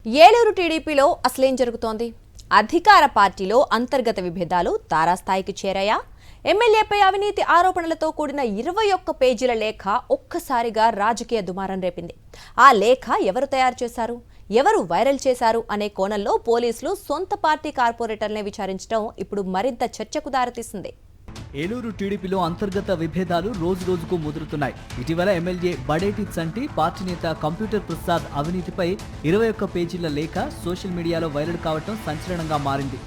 ఏలూరు టీడీపీలో అసలేం జరుగుతోంది? అధికార పార్టీలో అంతర్గత విభేదాలు తారాస్థాయికి చేరాయా? ఎమ్మెల్యేపై అవినీతి ఆరోపణలతో కూడిన 21 పేజీల లేఖ ఒక్కసారిగా రాజకీయ దుమారం రేపింది. ఆ లేఖ ఎవరు తయారు చేశారు, ఎవరు వైరల్ చేశారు అనే కోణంలో పోలీసులు సొంత పార్టీ కార్పొరేటర్లనే విచారించడం ఇప్పుడు మరింత చర్చకు దారితీసింది. ఏలూరు టీడీపీలో అంతర్గత విభేదాలు రోజురోజుకు ముదురుతున్నాయి. ఇటీవల ఎమ్మెల్యే బడేటి చంటి పార్టీ నేత కంప్యూటర్ ప్రసాద్ అవినీతిపై 21 పేజీల లేఖ సోషల్ మీడియాలో వైరల్ కావడం సంచలనంగా మారింది.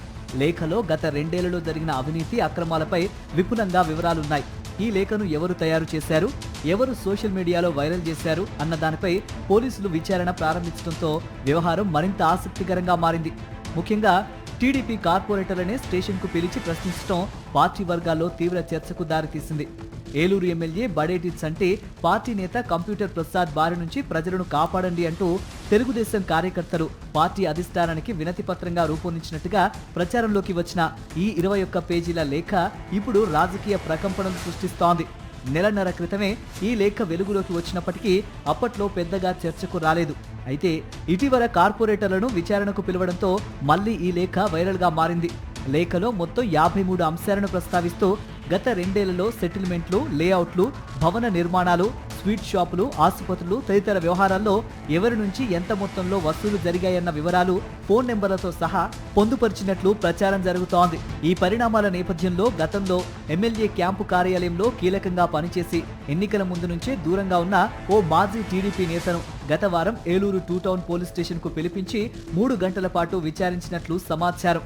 లేఖలో గత 2 ఏళ్లలో జరిగిన అవినీతి అక్రమాలపై విపులంగా వివరాలున్నాయి. ఈ లేఖను ఎవరు తయారు చేశారు, ఎవరు సోషల్ మీడియాలో వైరల్ చేశారు అన్న దానిపై పోలీసులు విచారణ ప్రారంభించడంతో వ్యవహారం మరింత ఆసక్తికరంగా మారింది. ముఖ్యంగా టీడీపీ కార్పొరేటర్లనే స్టేషన్కు పిలిచి ప్రశ్నించడం పార్టీ వర్గాల్లో తీవ్ర చర్చకు దారితీసింది. ఏలూరు ఎమ్మెల్యే బడేటి చంటి పార్టీ నేత కంప్యూటర్ ప్రసాద్ బారి నుంచి ప్రజలను కాపాడండి అంటూ తెలుగుదేశం కార్యకర్తలు పార్టీ అధిష్టానానికి వినతి పత్రంగా రూపొందించినట్టుగా ప్రచారంలోకి వచ్చిన ఈ 21 పేజీల లేఖ ఇప్పుడు రాజకీయ ప్రకంపనలు సృష్టిస్తోంది. నెలన్నర క్రితమే ఈ లేఖ వెలుగులోకి వచ్చినప్పటికీ అప్పట్లో పెద్దగా చర్చకు రాలేదు. అయితే ఇటీవల కార్పొరేటర్లను విచారణకు పిలవడంతో మళ్లీ ఈ లేఖ వైరల్గా మారింది. లేఖలో మొత్తం 53 అంశాలను ప్రస్తావిస్తూ గత 2 ఏళ్లలో సెటిల్మెంట్లు, లేఅవుట్లు, భవన నిర్మాణాలు, స్వీట్ షాపులు, ఆసుపత్రులు తదితర వ్యవహారాల్లో ఎవరి నుంచి ఎంత మొత్తంలో వసూలు జరిగాయన్న వివరాలు ఫోన్ నెంబర్లతో సహా పొందుపరిచినట్లు ప్రచారం జరుగుతోంది. ఈ పరిణామాల నేపథ్యంలో గతంలో ఎమ్మెల్యే క్యాంపు కార్యాలయంలో కీలకంగా పనిచేసి ఎన్నికల ముందు నుంచే దూరంగా ఉన్న ఓ మాజీ టీడీపీ నేతను గత వారం ఏలూరు 2 టౌన్ పోలీస్ స్టేషన్కు పిలిపించి 3 గంటల పాటు విచారించినట్లు సమాచారం.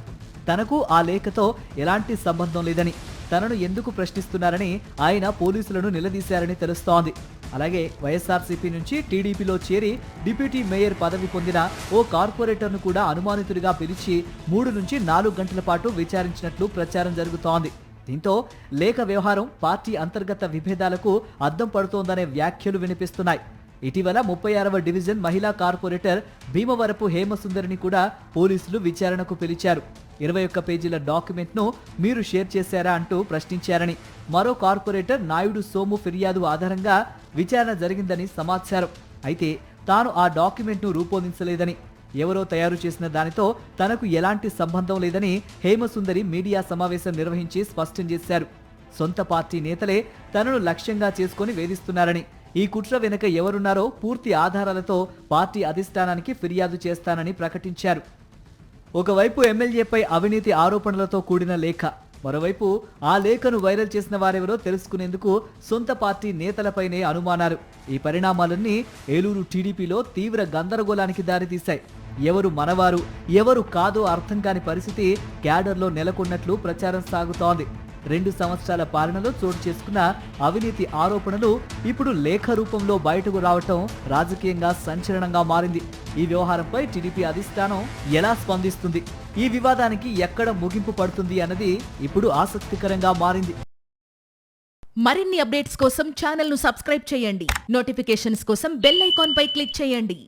తనకు ఆ లేఖతో ఎలాంటి సంబంధం లేదని, తనను ఎందుకు ప్రశ్నిస్తున్నారని ఆయన పోలీసులను నిలదీశారని తెలుస్తోంది. అలాగే వైఎస్ఆర్సీపీ నుంచి టీడీపీలో చేరి డిప్యూటీ మేయర్ పదవి పొందిన ఓ కార్పొరేటర్ను కూడా అనుమానితుడిగా పిలిచి 3 నుంచి 4 గంటల పాటు విచారించినట్లు ప్రచారం జరుగుతోంది. దీంతో లేఖ వ్యవహారం పార్టీ అంతర్గత విభేదాలకు అద్దం పడుతోందనే వ్యాఖ్యలు వినిపిస్తున్నాయి. ఇటీవల 36వ డివిజన్ మహిళా కార్పొరేటర్ భీమవరపు హేమసుందరిని కూడా పోలీసులు విచారణకు పిలిచారు. 21 పేజీల డాక్యుమెంట్ను మీరు షేర్ చేశారా అంటూ ప్రశ్నించారని, మరో కార్పొరేటర్ నాయుడు సోము ఫిర్యాదు ఆధారంగా విచారణ జరిగిందని సమాచారం. అయితే తాను ఆ డాక్యుమెంట్ను రూపొందించలేదని, ఎవరో తయారు చేసిన దానితో తనకు ఎలాంటి సంబంధం లేదని హేమసుందరి మీడియా సమావేశం నిర్వహించి స్పష్టం చేశారు. సొంత పార్టీ నేతలే తనను లక్ష్యంగా చేసుకుని వేధిస్తున్నారని, ఈ కుట్ర వెనుక ఎవరున్నారో పూర్తి ఆధారాలతో పార్టీ అధిష్టానానికి ఫిర్యాదు చేస్తానని ప్రకటించారు. ఒకవైపు ఎమ్మెల్యేపై అవినీతి ఆరోపణలతో కూడిన లేఖ, మరోవైపు ఆ లేఖను వైరల్ చేసిన వారెవరో తెలుసుకునేందుకు సొంత పార్టీ నేతలపైనే అనుమానాలు. ఈ పరిణామాలన్నీ ఏలూరు టీడీపీలో తీవ్ర గందరగోళానికి దారితీశాయి. ఎవరు మనవారు, ఎవరు కాదో అర్థం కాని పరిస్థితి క్యాడర్లో నెలకొన్నట్లు ప్రచారం సాగుతోంది. 2 సంవత్సరాల పాలనలో చోటు చేసుకున్న అవినీతి ఆరోపణలు ఇప్పుడు లేఖ రూపంలో బయటకు రావటం రాజకీయంగా సంచలనంగా మారింది. ఈ వ్యవహారంపై టీడీపీ అధిష్టానం ఎలా స్పందిస్తుంది, ఈ వివాదానికి ఎక్కడ ముగింపు పడుతుంది అన్నది ఇప్పుడు ఆసక్తికరంగా మారింది. మరిన్ని అప్డేట్స్ కోసం ఛానల్ ను సబ్స్క్రైబ్ చేయండి. నోటిఫికేషన్స్ కోసం బెల్ ఐకాన్ పై క్లిక్ చేయండి.